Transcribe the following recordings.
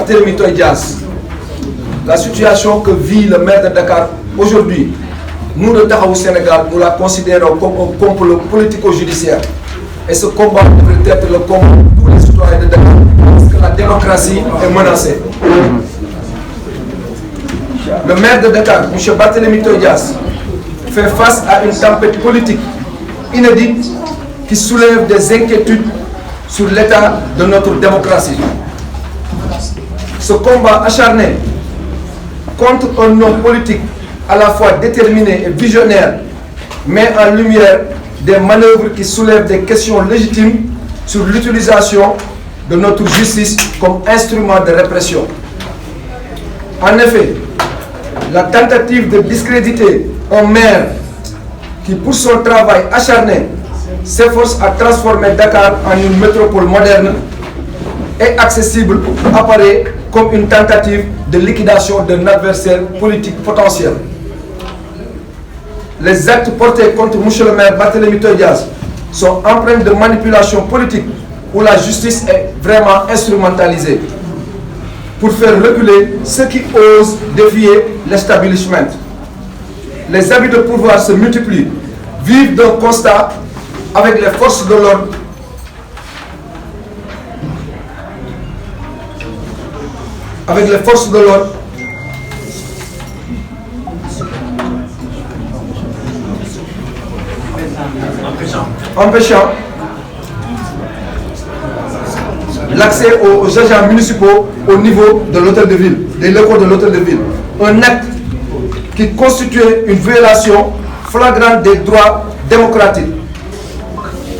Barthélémy Toye Dias, la situation que vit le maire de Dakar aujourd'hui, nous, le Taxawu Sénégal, nous la considérons comme un complot politico-judiciaire. Et ce combat devrait être le combat de tous les citoyens de Dakar, parce que la démocratie est menacée. Le maire de Dakar, M. Barthélémy Toye Dias, fait face à une tempête politique inédite qui soulève des inquiétudes sur l'état de notre démocratie. Ce combat acharné contre un homme politique à la fois déterminé et visionnaire met en lumière des manœuvres qui soulèvent des questions légitimes sur l'utilisation de notre justice comme instrument de répression. En effet, la tentative de discréditer un maire qui, pour son travail acharné, s'efforce à transformer Dakar en une métropole moderne et accessible apparaît comme une tentative de liquidation d'un adversaire politique potentiel. Les actes portés contre M. le maire Barthélémy Toye Dias sont empreints de manipulation politique où la justice est vraiment instrumentalisée pour faire reculer ceux qui osent défier l'establishment. Les abus de pouvoir se multiplient, vivent d'un constat avec les forces de l'ordre. Avec les forces de l'ordre, empêchant l'accès aux agents municipaux au niveau de l'hôtel de ville, des locaux de l'hôtel de ville. Un acte qui constituait une violation flagrante des droits démocratiques.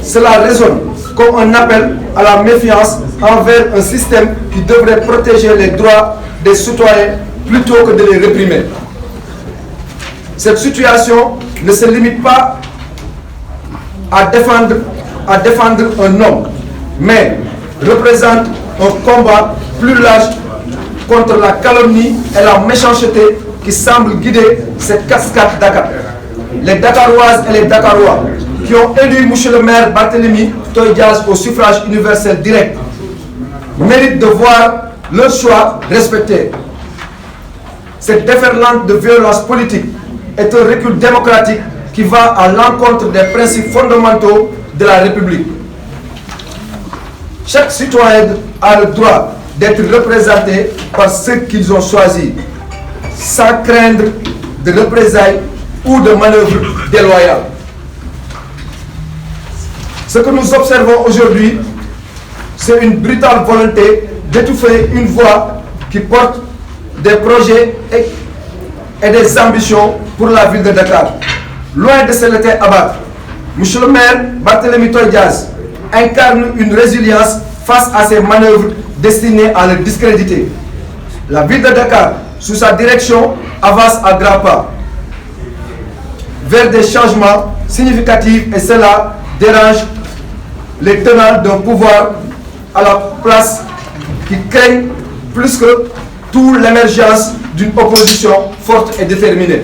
Cela résonne comme un appel à la méfiance envers un système qui devrait protéger les droits des citoyens plutôt que de les réprimer. Cette situation ne se limite pas à défendre un homme, mais représente un combat plus large contre la calomnie et la méchanceté qui semble guider cette cascade Dakar. Les Dakaroises et les Dakarois qui ont élu M. le maire Barthélémy Toye Dias au suffrage universel direct méritent de voir leur choix respecté. Cette déferlante de violence politique est un recul démocratique qui va à l'encontre des principes fondamentaux de la République. Chaque citoyen a le droit d'être représenté par ceux qu'ils ont choisis, sans craindre de représailles ou de manœuvres déloyales. Ce que nous observons aujourd'hui, c'est une brutale volonté d'étouffer une voix qui porte des projets et des ambitions pour la ville de Dakar. Loin de se laisser abattre, M. le maire Barthélémy Toye Dias incarne une résilience face à ces manœuvres destinées à le discréditer. La ville de Dakar, sous sa direction, avance à grands pas vers des changements significatifs et cela dérange les tenants d'un pouvoir à la place qui craignent plus que tout l'émergence d'une opposition forte et déterminée.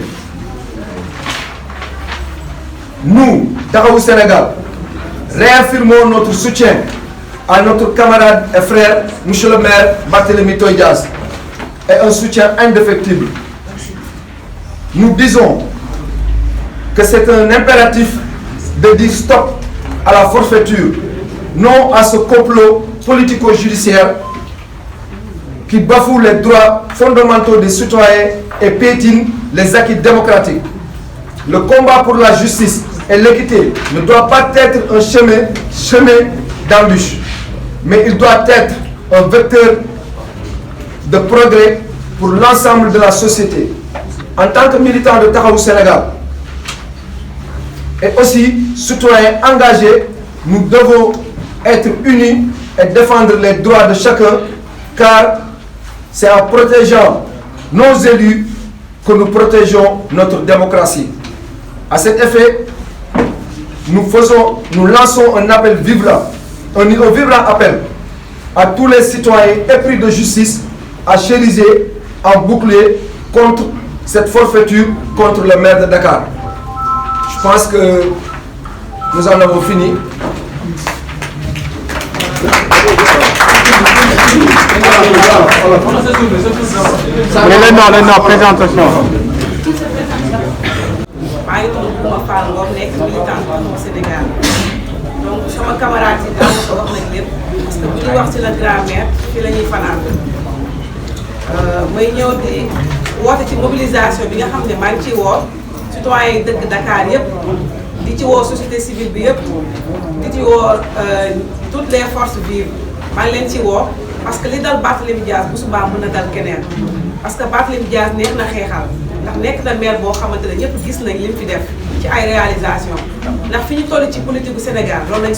Nous, Taxawu Sénégal, réaffirmons notre soutien à notre camarade et frère, M. le maire Barthélémy Toye Dias, et un soutien indéfectible. Nous disons que c'est un impératif de dire stop à la forfaiture, non à ce complot politico-judiciaire qui bafoue les droits fondamentaux des citoyens et piétine les acquis démocratiques. Le combat pour la justice et l'équité ne doit pas être un chemin d'embûche, mais il doit être un vecteur de progrès pour l'ensemble de la société. En tant que militant de Taxawu Sénégal et aussi citoyens engagés, nous devons être unis et défendre les droits de chacun, car c'est en protégeant nos élus que nous protégeons notre démocratie. À cet effet, nous lançons un appel vibrant, un vibrant appel à tous les citoyens épris de justice à chériger en bouclier contre cette forfaiture contre le maire de Dakar. Je pense que nous en avons fini. non, présentation. maa ngi tudd Ouma Fall Ngom nekk militante au Sénégal donc sama camarade yi daal ko wax nañ lépp parce que bu ñuy wax ci la grand-mère fii la ñuy fanaan may ñëw di woote ci mobilisation bi nga xam ne maa ngi ciy woo citoyens yi dëkk Dakar yëpp di ci woo société civile bi yëpp di ci woo toutes les forces vives maa ngi leen ci woo parce que li dal Barthélémy Dias bu subaa mën na dal keneen parce que Barthélémy Dias neex na xeexal ndax nekk na maire boo xamante ne ñëpp gis nañ li mu fi def ci ay réalisation ndax fi ñu toll ci politique bu Sénégal loolu lañ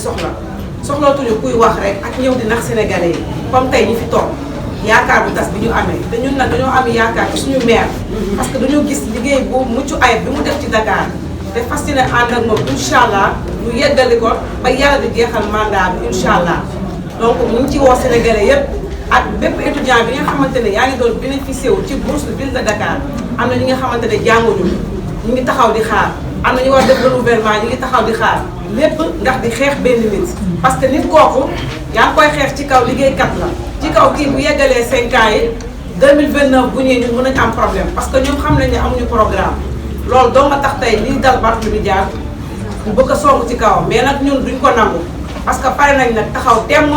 soxlootuñu kuy wax rek ak ñëw di nax sénégalais yi comme tey ñi fi toog yaakaar bu tas bi ñu amee te ñun nag dañoo am yaakaar ci suñu maire parce que dañoo gis liggéey bu mucc ayib bi mu def ci Dakar te fas yéene ànd ak moom incha allah ñu yeggali ko ba yàlla di jeexal mandat bi incha allah donc ñu ngi ci woo sénégalais yëpp ak bépp étudiant bi nga xamante ne yaa ngi doon bénéficié wu ci bourse ville de Dakar am na ñi nga xamante ne jànguñu ñu ngi taxaw di xaar am na ñu war def renouvellement ñu ngi taxaw di xaar lépp ndax di xeex benn nit parce que nit kooku yaa ngi koy xeex ci kaw liggéeykat la ci kaw kii bu yeggalee 5 ans yi 2029 bu ñëwee ñun mën nañu am problème parce que ñoom xam nañ ne amuñu programme loolu doo nga tax tey lii dal Barthélémy Dias ñu bëgg a song ci kawam mais nag ñun duñ ko nangu parce que pare nañ nag taxaw temm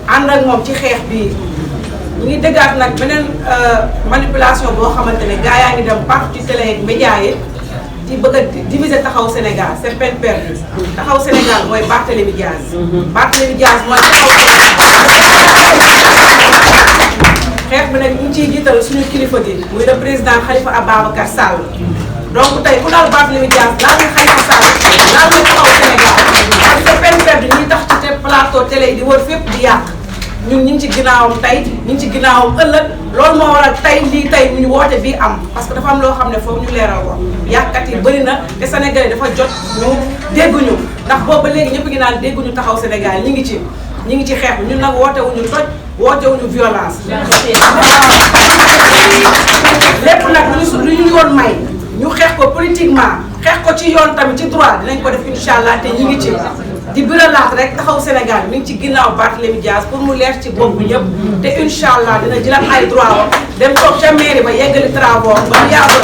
ànd ak moom ci xeex bii ñu ngi déggaat nag beneen manipulation boo xamante ne gars yaa ngi dem partout ci télé ak média yi di bëgg a diviser taxaw Sénégal c'est peine perdue taxaw Sénégal mooy Barthélémy Dias Barthélémy Dias mooy taxaw xeex bi nag ñu ngi ciy jiital suñu kilifa gi muy le président Khalifa Ababacar Sall donc tey ku daal Barthélémy Dias laal nga Khalifa Sall laal nga taxaw Sénégal parce que peine perdue ñuy tax ci plateau télé yi di wër fépp di yàq ñun ñu ngi ci ginnaawam tey ñu ngi ci ginnaawam ëllëg loolu moo waral tey lii tey ñu woote bii am parce que dafa am loo xam ne foofu ñu leeral ko yàqkat yi bëri na te Sénégalais dafa jot ñu dégguñu ndax boobu ba léegi ñëpp ngi naan dégguñu taxaw Sénégal ñi ngi ci xeex bi ñun nag woote wuñu toj woote wuñu violence lépp nag lu ñu yoon may ñu xeex ko politiquement xeex ko ci yoon tamit ci droit dinañ ko def incha allah te ñi ngi ci di biralaat rek taxaw Sénégal mi ngi ci ginnaaw Barthélémy Dias pour mu leer ci bopp ñëpp te incha allah dina jëlaat ay droit wam dem toog ca mairie ba yeggali travaux ba mu yaatu